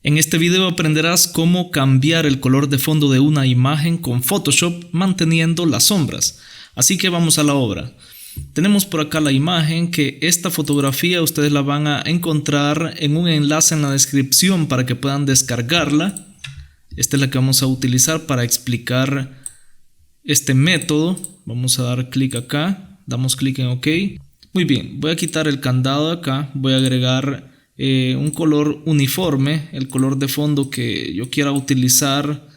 En este video aprenderás cómo cambiar el color de fondo de una imagen con Photoshop manteniendo las sombras. Así que vamos a la obra. Tenemos por acá la imagen, que esta fotografía ustedes la van a encontrar en un enlace en la descripción para que puedan descargarla. Esta es la que vamos a utilizar para explicar este método. Vamos a dar clic acá, damos clic en OK. Muy bien, voy a quitar el candado de acá, voy a agregar un color uniforme, el color de fondo que yo quiera utilizar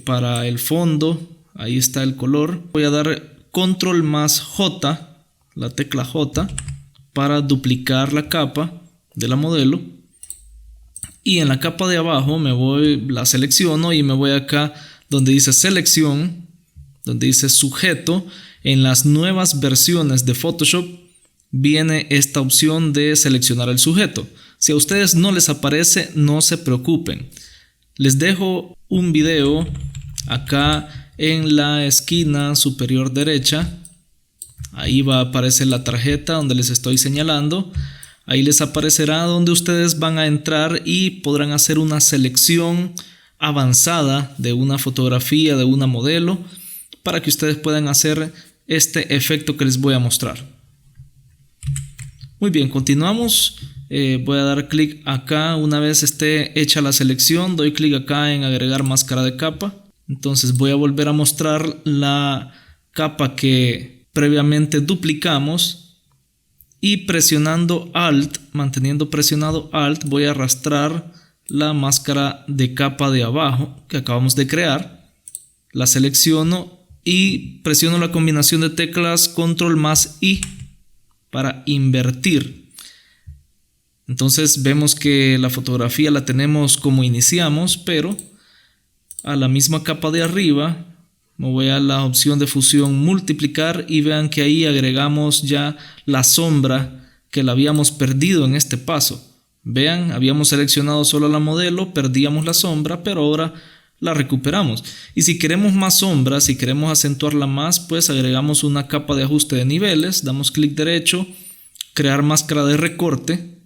para el fondo. Ahí está el color. Voy a dar Control más J, la tecla J, para duplicar la capa de la modelo. Y en la capa de abajo la selecciono y me voy acá donde dice selección, donde dice sujeto. En las nuevas versiones de Photoshop viene esta opción de seleccionar el sujeto. Si a ustedes no les aparece, no se preocupen. Les dejo un video acá en la esquina superior derecha. Ahí va a aparecer la tarjeta donde les estoy señalando. Ahí les aparecerá donde ustedes van a entrar y podrán hacer una selección avanzada de una fotografía, de una modelo, para que ustedes puedan hacer este efecto que les voy a mostrar. Muy bien, continuamos. Voy a dar clic acá. Una vez esté hecha la selección, doy clic acá en agregar máscara de capa. Entonces voy a volver a mostrar la capa que previamente duplicamos y presionando Alt, manteniendo presionado Alt, voy a arrastrar la máscara de capa de abajo que acabamos de crear. La selecciono y presiono la combinación de teclas Control más I para invertir. Entonces vemos que la fotografía la tenemos como iniciamos, pero a la misma capa de arriba me voy a la opción de fusión multiplicar y vean que ahí agregamos ya la sombra que la habíamos perdido en este paso. Vean, habíamos seleccionado solo la modelo, perdíamos la sombra, pero ahora la recuperamos. Y si queremos más sombra, si queremos acentuarla más, pues agregamos una capa de ajuste de niveles, damos clic derecho, crear máscara de recorte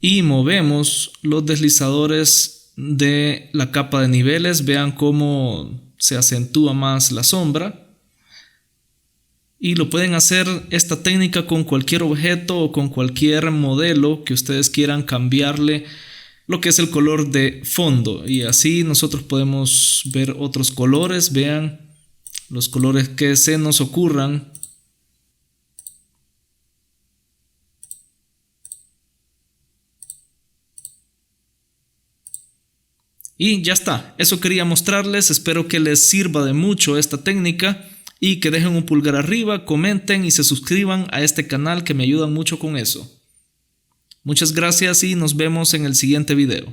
y movemos los deslizadores de la capa de niveles. Vean cómo se acentúa más la sombra. Y lo pueden hacer esta técnica con cualquier objeto o con cualquier modelo que ustedes quieran cambiarle lo que es el color de fondo. Y así nosotros podemos ver otros colores. Vean los colores que se nos ocurran. Y ya está, eso quería mostrarles. Espero que les sirva de mucho esta técnica y que dejen un pulgar arriba, comenten y se suscriban a este canal, que me ayudan mucho con eso. Muchas gracias y nos vemos en el siguiente video.